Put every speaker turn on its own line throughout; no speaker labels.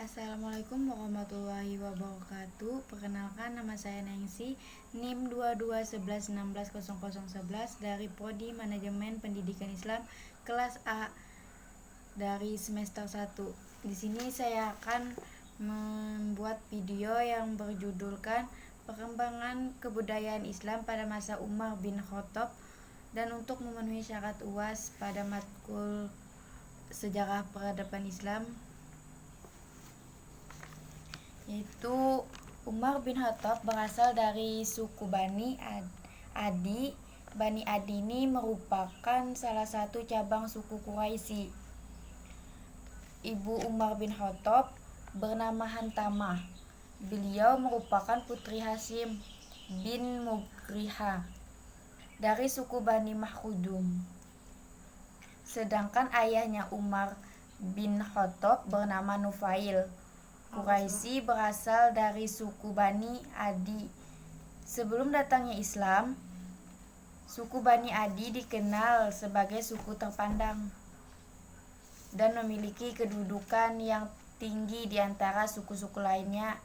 Assalamualaikum warahmatullahi wabarakatuh. Perkenalkan, nama saya Nengsi, NIM 2211160011 dari Prodi Manajemen Pendidikan Islam kelas A dari semester 1. Di sini saya akan membuat video yang berjudulkan Perkembangan Kebudayaan Islam pada masa Umar bin Khattab, dan untuk memenuhi syarat UAS pada matkul Sejarah Peradaban Islam, yaitu Umar bin Khattab berasal dari suku Bani Adi. Bani Adi ini merupakan salah satu cabang suku Quraisy. Ibu Umar bin Khattab bernama Hantamah. Beliau merupakan putri Hasyim bin Mughrihah dari suku Bani Makhzum. Sedangkan ayahnya Umar bin Khattab bernama Nufail. Quraisy berasal dari suku Bani Adi. Sebelum datangnya Islam, suku Bani Adi dikenal sebagai suku terpandang dan memiliki kedudukan yang tinggi di antara suku-suku lainnya.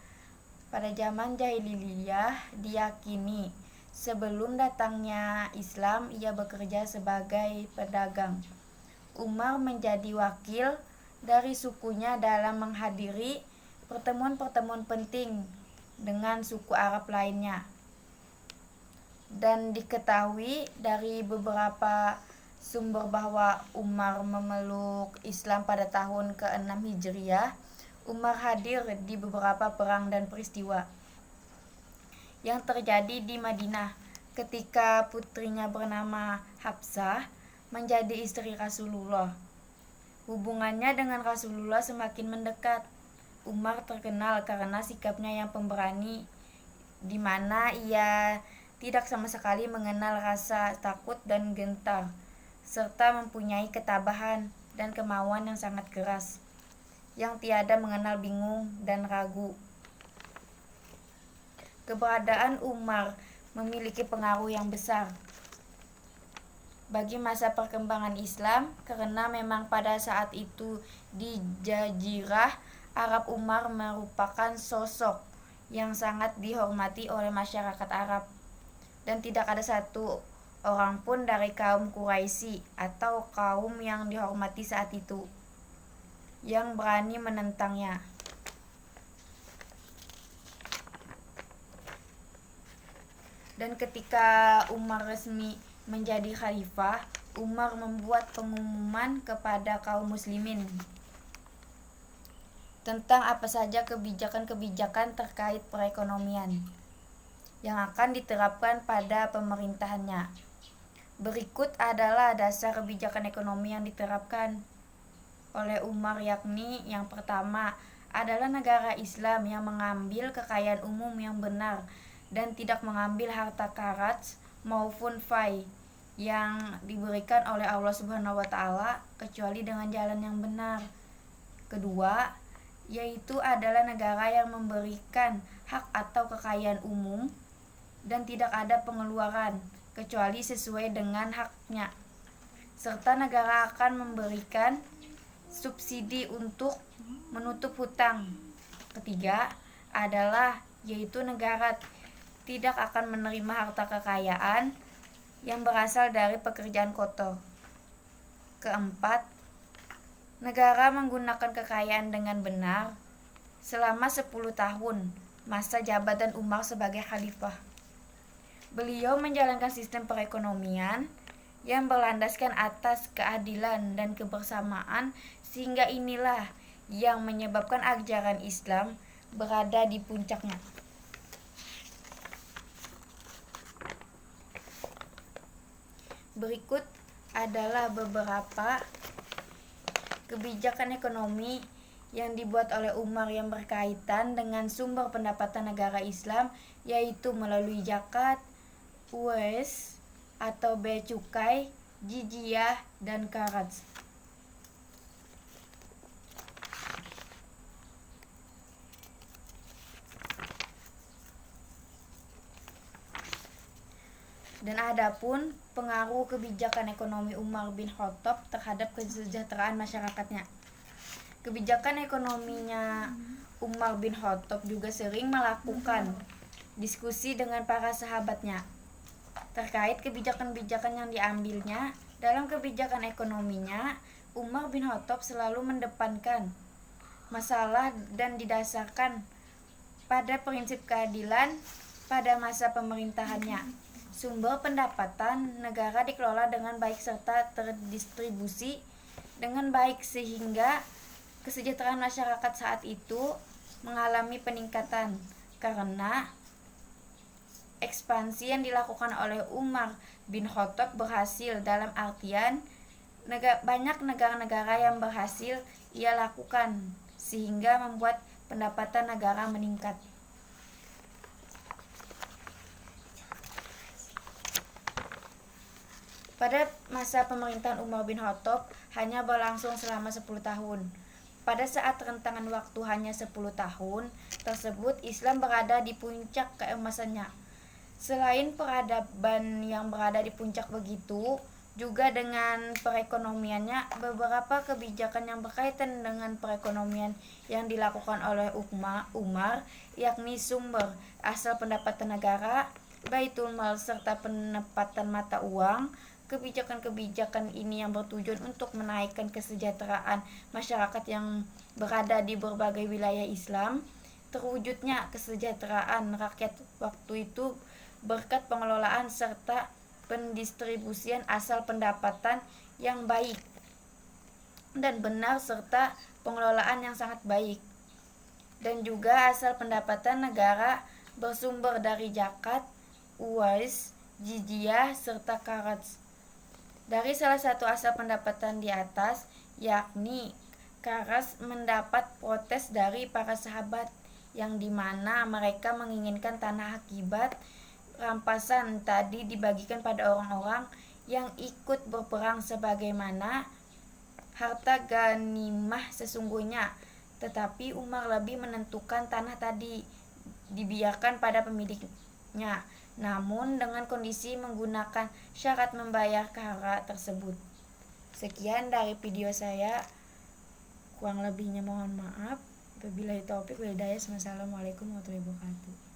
Pada zaman jahiliyah diyakini sebelum datangnya Islam ia bekerja sebagai pedagang. Umar menjadi wakil dari sukunya dalam menghadiri pertemuan-pertemuan penting dengan suku Arab lainnya. Dan diketahui dari beberapa sumber bahwa Umar memeluk Islam pada tahun ke-6 Hijriah. Umar hadir di beberapa perang dan peristiwa yang terjadi di Madinah ketika putrinya bernama Hafsah menjadi istri Rasulullah. Hubungannya dengan Rasulullah semakin mendekat. Umar terkenal karena sikapnya yang pemberani, di mana ia tidak sama sekali mengenal rasa takut dan gentar, serta mempunyai ketabahan dan kemauan yang sangat keras, yang tiada mengenal bingung dan ragu. Keberadaan Umar memiliki pengaruh yang besar bagi masa perkembangan Islam, karena memang pada saat itu di Jazirah Arab Umar merupakan sosok yang sangat dihormati oleh masyarakat Arab, dan tidak ada satu orang pun dari kaum Quraisy atau kaum yang dihormati saat itu yang berani menentangnya. Dan ketika Umar resmi menjadi khalifah, Umar membuat pengumuman kepada kaum muslimin tentang apa saja kebijakan-kebijakan terkait perekonomian yang akan diterapkan pada pemerintahannya. Berikut adalah dasar kebijakan ekonomi yang diterapkan oleh Umar, yakni yang pertama adalah negara Islam yang mengambil kekayaan umum yang benar dan tidak mengambil harta karaj maupun fai yang diberikan oleh Allah Subhanahu wa taala kecuali dengan jalan yang benar. Kedua, yaitu adalah negara yang memberikan hak atau kekayaan umum dan tidak ada pengeluaran kecuali sesuai dengan haknya, serta negara akan memberikan subsidi untuk menutup hutang. Ketiga adalah yaitu negara tidak akan menerima harta kekayaan yang berasal dari pekerjaan kotor. Keempat, negara menggunakan kekayaan dengan benar selama 10 tahun masa jabatan Umar sebagai khalifah. Beliau menjalankan sistem perekonomian yang berlandaskan atas keadilan dan kebersamaan, sehingga inilah yang menyebabkan ajaran Islam berada di puncaknya. Berikut adalah beberapa kebijakan ekonomi yang dibuat oleh Umar yang berkaitan dengan sumber pendapatan negara Islam, yaitu melalui zakat, uwes atau bea cukai, jizyah, dan karaj. Dan adapun pengaruh kebijakan ekonomi Umar bin Khattab terhadap kesejahteraan masyarakatnya. Kebijakan ekonominya Umar bin Khattab juga sering melakukan diskusi dengan para sahabatnya terkait kebijakan-kebijakan yang diambilnya. Dalam kebijakan ekonominya, Umar bin Khattab selalu mendepankan masalah dan didasarkan pada prinsip keadilan pada masa pemerintahannya. Sumber pendapatan negara dikelola dengan baik serta terdistribusi dengan baik sehingga kesejahteraan masyarakat saat itu mengalami peningkatan karena ekspansi yang dilakukan oleh Umar bin Khattab berhasil, dalam artian banyak negara-negara yang berhasil ia lakukan sehingga membuat pendapatan negara meningkat. Pada masa pemerintahan Umar bin Khattab hanya berlangsung selama 10 tahun. Pada saat rentangan waktu hanya 10 tahun tersebut, Islam berada di puncak keemasannya. Selain peradaban yang berada di puncak begitu, juga dengan perekonomiannya, beberapa kebijakan yang berkaitan dengan perekonomian yang dilakukan oleh Umar, yakni sumber asal pendapatan negara, baitul mal serta penempatan mata uang. Kebijakan-kebijakan ini yang bertujuan untuk menaikkan kesejahteraan masyarakat yang berada di berbagai wilayah Islam. Terwujudnya kesejahteraan rakyat waktu itu berkat pengelolaan serta pendistribusian asal pendapatan yang baik dan benar serta pengelolaan yang sangat baik. Dan juga asal pendapatan negara bersumber dari zakat, uwais, jizyah serta kharaj. Dari salah satu asal pendapatan di atas, yakni kharaj, mendapat protes dari para sahabat yang dimana mereka menginginkan tanah akibat rampasan tadi dibagikan pada orang-orang yang ikut berperang sebagaimana harta ghanimah sesungguhnya. Tetapi Umar lebih menentukan tanah tadi dibiarkan pada pemiliknya, namun dengan kondisi menggunakan syarat membayar kharaj tersebut. Sekian dari video saya, kurang lebihnya mohon maaf. Wabillahi taufik wal hidayah. Wassalamualaikum warahmatullahi wabarakatuh.